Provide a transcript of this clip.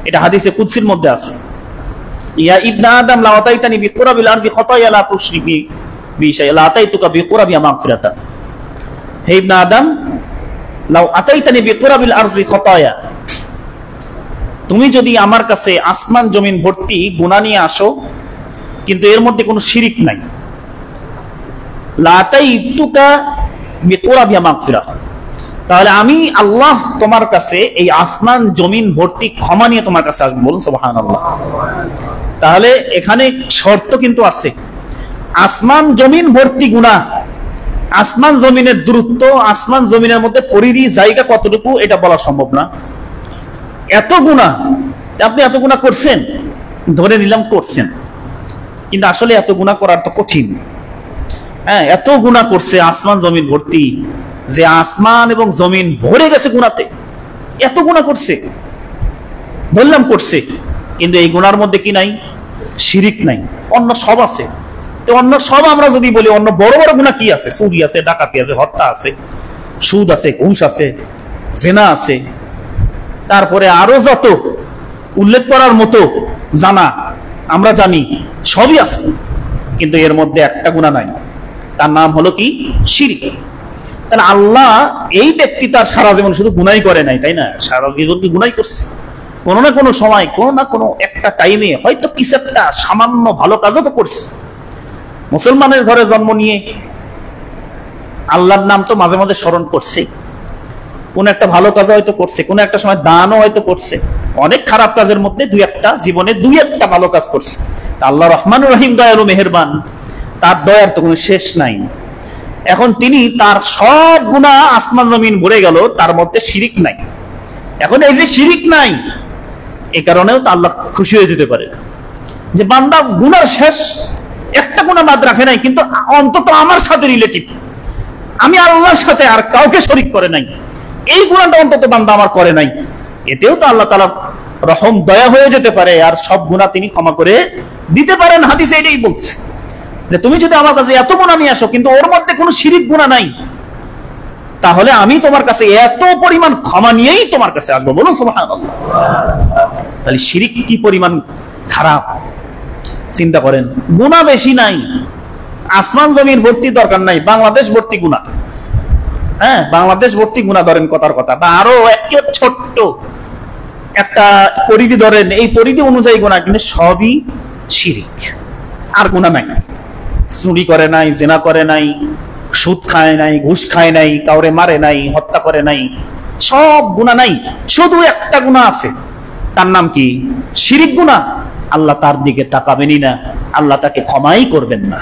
এটা হাদিসে কুদসির মধ্যে আছে, ইয়া ইবনা আদম লা আতাইতানি বিকুরাবিল আরজি খাতায়া লা তুশরিকি বি শাইআ লা আতাইতুকা বিকুরাবিয়া মাগফিরাতা। হে ইবনা আদম লাউ আতাইতানি বিকুরাবিল আরজি খাতায়া, তুমি যদি আমার কাছে আসমান জমিন ভর্তি গুনাহ নিয়ে আসো কিন্তু এর মধ্যে কোনো শিরিক নাই, লা আতাইতুকা বিকুরাবিয়া মাগফিরা, তাহলে আমি আল্লাহ তোমার কাছে এই আসমান জমিন ভর্তি ক্ষমা নিয়ে তোমার কাছে আসবো। বলুন সুবহানাল্লাহ। তাহলে এখানে শর্ত কিন্তু আছে, আসমান জমিন ভর্তি গুনাহ, আসমান জমিনের দূরত্ব, আসমান জমিনের মধ্যে পরিধি জায়গা কতটুকু এটা বলা সম্ভব না। এত গুনাহ, আপনি এত গুনাহ করছেন, ধরে নিলাম করছেন, কিন্তু আসলে এত গুনাহ করার তো কঠিন। হ্যাঁ, এত গুনাহ করছে আসমান জমিন ভর্তি, যে আসমান এবং জমিন ভরে গেছে গুনাতে, এত গুনাহ করছে, বললাম করছে, কিন্তু এই গুনার মধ্যে কি নাই? শিরিক নাই, অন্য সব আছে। তো অন্য সব আমরা যদি বলি, অন্য বড় বড় গুনাহ কি আছে? চুরি আছে, ডাকাতি আছে, হত্যা আছে, সুদ আছে, ঘুষ আছে, জিনা আছে, তারপরে আরো যত উল্লেখ করার মতো জানা আমরা জানি সবই আছে, কিন্তু এর মধ্যে একটা গুনাহ নাই, তার নাম হলো কি? শিরিক। তাহলে আল্লাহ এই ব্যক্তি তার সারা জীবন শুধু গুনাই করে নাই, তাই না? সারা জীবন কি গুনাই করছে? কোনো না কোনো সময়, কোনো না কোনো একটা টাইমে হয়তো কিছু একটা সামান্য ভালো কাজও তো করছে। মুসলমানের ঘরে জন্ম নিয়ে আল্লাহর নাম তো মাঝে মাঝে স্মরণ করছে, কোন একটা ভালো কাজ হয়তো করছে, কোন একটা সময় দানও হয়তো করছে, অনেক খারাপ কাজের মধ্যে দুই একটা, জীবনে দুই একটা ভালো কাজ করছে। আল্লাহ রহমান রহিম, দয়ালু মেহেরবান, তার দয়ার তো কোনো শেষ নাই। এখন তিনি তার সব গুনাহ আসমান জমিন ভরে গেল, তার মধ্যে শিরিক নাই। এখন এই যে শিরিক নাই, এই কারণেও তো আল্লাহ খুশি হয়ে যেতে পারে যে বান্দা গুনার শেষ একটা গুনাহ বাদ রাখে নাই, কিন্তু অন্তত আমার সাথে রিলেটিভ, আমি আল্লাহর সাথে আর কাউকে শরীক করে নাই, এই গুনাহটা অন্তত বান্দা আমার করে নাই। এতেও তো আল্লাহ তাআলা রহম দয়া হয়ে যেতে পারে, আর সব গুনাহ তিনি ক্ষমা করে দিতে পারেন। হাদিসে এটাই বলছে যে তুমি যদি আমার কাছে এত গুনাহ নিয়ে আসো কিন্তু ওর মধ্যে কোনো শিরিক গুনাহ নাই, তাহলে আমি তোমার কাছে এত পরিমাণ ক্ষমা নিয়েই তোমার কাছে আসবো। বলুন সুবহানাল্লাহ। তাহলে শিরিক কি পরিমাণ খারাপ চিন্তা করেন। গুনাহ বেশি নাই, আসমান জমিন ভর্তি দরকার নাই, বাংলাদেশ ভর্তি গুনাহ। হ্যাঁ, বাংলাদেশ ভর্তি গুনাহ ধরেন কথার কথা, বা আরো একটা ছোট্ট একটা পরিধি ধরেন, এই পরিধি অনুযায়ী গুনাহ, কিন্তু সবই শিরিক, আর গুনাহ নাই। চুরি করে নাই, জিনা করে নাই, সুদ খায় নাই, ঘুষ খায় নাই, কাউরে মারে নাই, হত্যা করে নাই, সব গুনাহ নাই। শুধু একটা গুনাহ আছে, তার নাম কি? শিরিক গুনাহ। আল্লাহ তার দিকে তাকাবেনই না, আল্লাহ তাকে ক্ষমাই করবেন না।